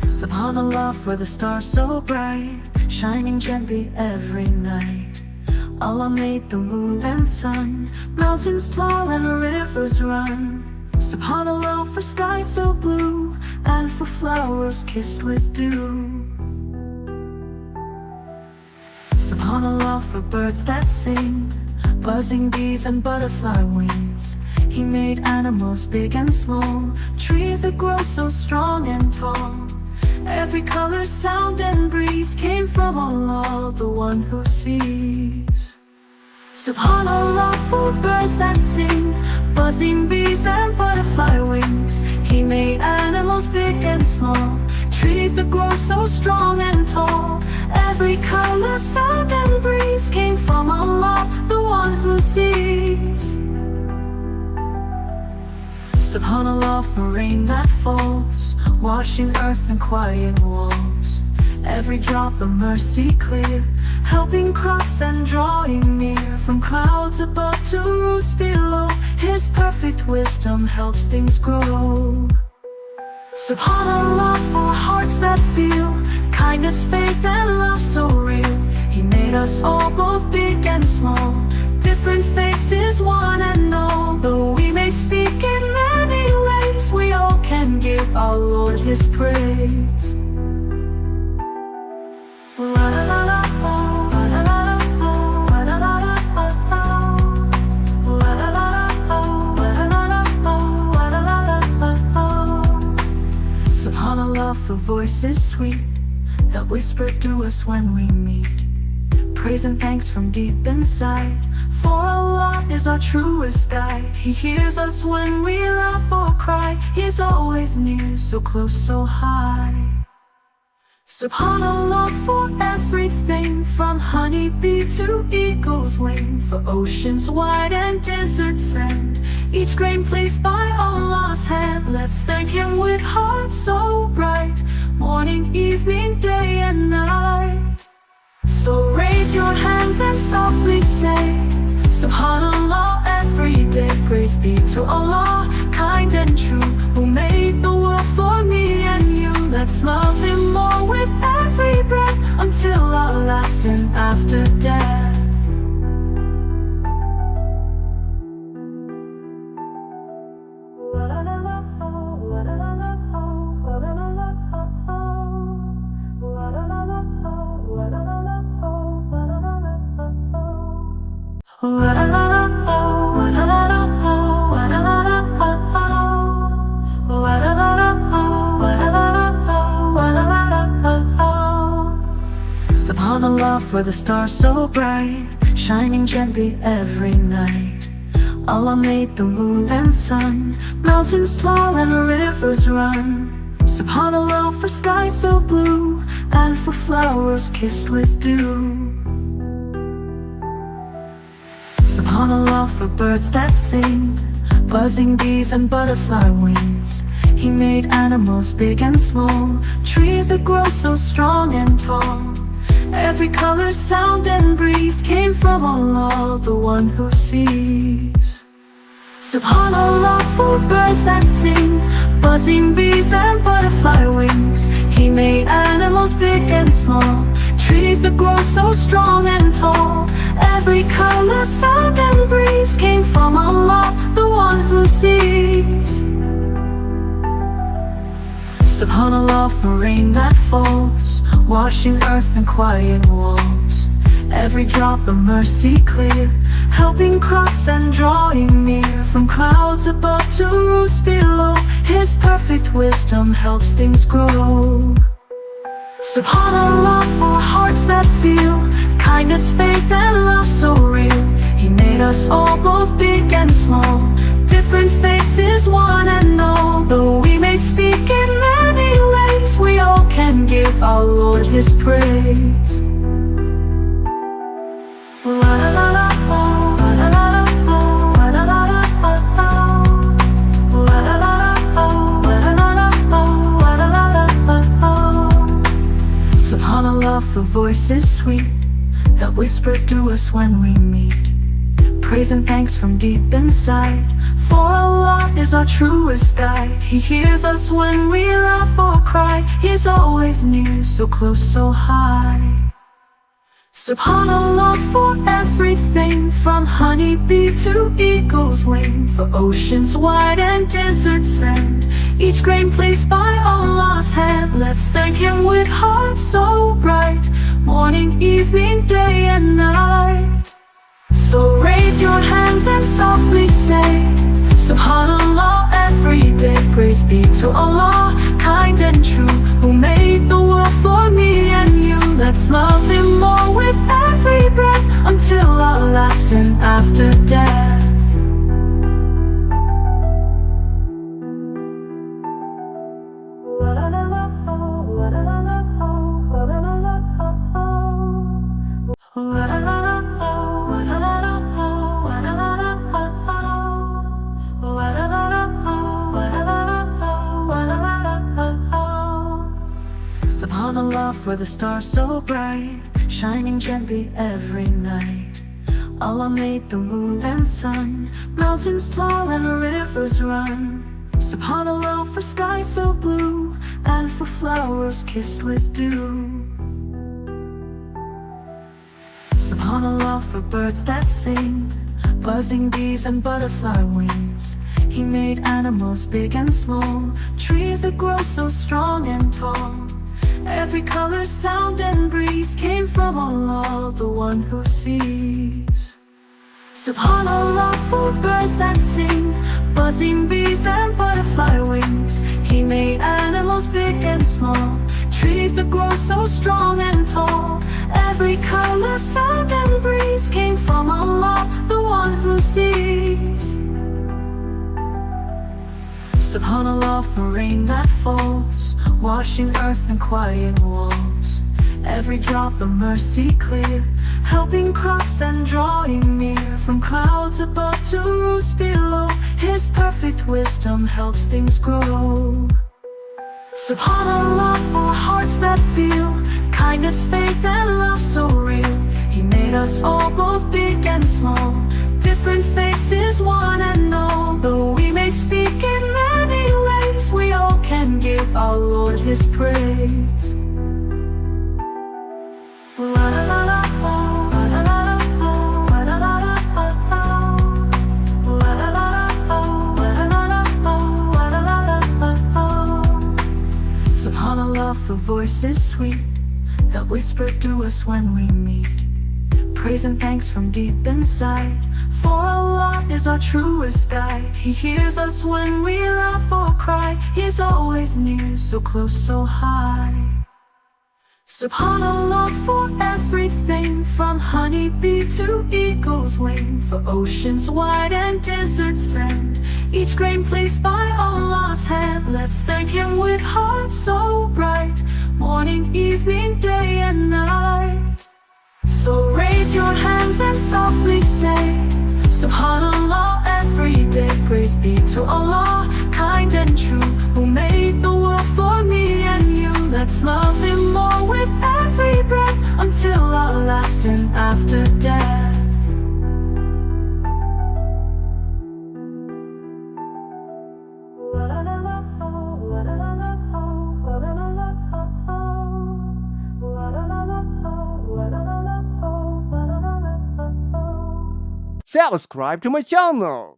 SubhanAllah for the stars so bright, shining gently every night. Allah made the moon and sun, mountains tall and rivers run. SubhanAllah for skies so blue, and for flowers kissed with dew. SubhanAllah for birds that sing, buzzing bees and butterfly wings. He made animals big and small, trees that grow so strong and tall. Every color, sound and breeze came from Allah, the one who sees. SubhanAllah for birds that sing, buzzing bees and butterfly wings. He made animals big and small, trees that grow so strong and tall. Every color, sound and breeze came from Allah, the one who sees. SubhanAllah for rain that falls, washing earth and quiet walls. Every drop a mercy clear, helping crops and drawing near. From clouds above to roots below, His perfect wisdom helps things grow. SubhanAllah for hearts that feel kindness, faith and love so real. He made us all both big and small, different faces one and all. Though we may speak in many ways, we all can give our Lord His praise. SubhanAllah for voices sweet that whisper to us when we meet. Praise and thanks from deep inside, for Allah is our truest guide. He hears us when we laugh or cry. He's always near, so close, so high. SubhanAllah for everything, from honeybee to eagle's wing. For oceans wide and desert sand, each grain placed by Allah's hand. Let's thank Him with hearts so bright, morning, evening, day and night. So raise your hands and softly say, SubhanAllah every day. Praise be to Allah, kind and true, who made the world for me and you. Let's love Him more with every breath, until our last and after death. SubhanAllah for the stars so bright, shining gently every night. Allah made the moon and sun, mountains tall and rivers run. SubhanAllah for skies so blue, and for flowers kissed with dew. SubhanAllah for birds that sing, buzzing bees and butterfly wings. He made animals big and small, trees that grow so strong and tall. Every color, sound and breeze came from Allah, the one who sees. SubhanAllah for birds that sing, buzzing bees and butterfly wings. He made animals big and small, trees that grow so strong and tall. Every color, sound and breeze came from Allah, the one who sees. SubhanAllah for rain that falls, washing earth and quiet walls. Every drop a mercy clear, helping crops and drawing near. From clouds above to roots below, His perfect wisdom helps things grow. SubhanAllah for hearts that feel kindness, faith and love so real. He made us all both big and small, different faces one and all. Though we may speak in many ways, we all can give our Lord His praise. SubhanAllah for voices sweet that whisper to us when we meet. Praise and thanks from deep inside, for Allah is our truest guide. He hears us when we laugh or cry. He's always near, so close, so high. SubhanAllah for everything, from honeybee to eagle's wing, for oceans wide and deserts sand, each grain placed by Allah's hand. Let's thank Him with hearts so bright, morning, evening, day and night. So raise your hands and softly say, SubhanAllah every day. Praise be to Allah, kind and true, who made the world for me and you. Let's love Him more with every breath, until our last and after death. SubhanAllah for the stars so bright, shining gently every night. Allah made the moon and sun, mountains tall and rivers run. SubhanAllah for skies so blue, and for flowers kissed with dew. SubhanAllah for birds that sing, buzzing bees and butterfly wings. He made animals big and small, trees that grow so strong and tall. Every color, sound and breeze came from Allah, the one who sees. SubhanAllah for birds that sing, buzzing bees and butterfly wings. He made animals big and small, trees that grow so strong and tall. Every color, sound and breeze came from Allah, the one who sees. SubhanAllah for rain that falls, washing earth and quiet walls. Every drop a mercy clear, helping crops and drawing near. From clouds above to roots below, His perfect wisdom helps things grow. SubhanAllah for hearts that feel kindness, faith and love so real. He made us all, both big and small, different faces, one and all. Though we may speak in many ways, we all can give our Lord His praise. SubhanAllah for voices sweet, that whisper to us when we meet. Praise and thanks from deep inside, for Allah is our truest guide. He hears us when we laugh or cry. He's always near, so close, so high. SubhanAllah for everything, from honeybee to eagle's wing, for oceans wide and deserts sand, each grain placed by Allah's hand. Let's thank Him with hearts so bright, morning, evening, day and night. So raise your hands and softly say, SubhanAllah every day. Praise be to Allah, kind and true, who made the world for me and you. Let's love Him more with every breath, until our last and after death. Subscribe to my channel.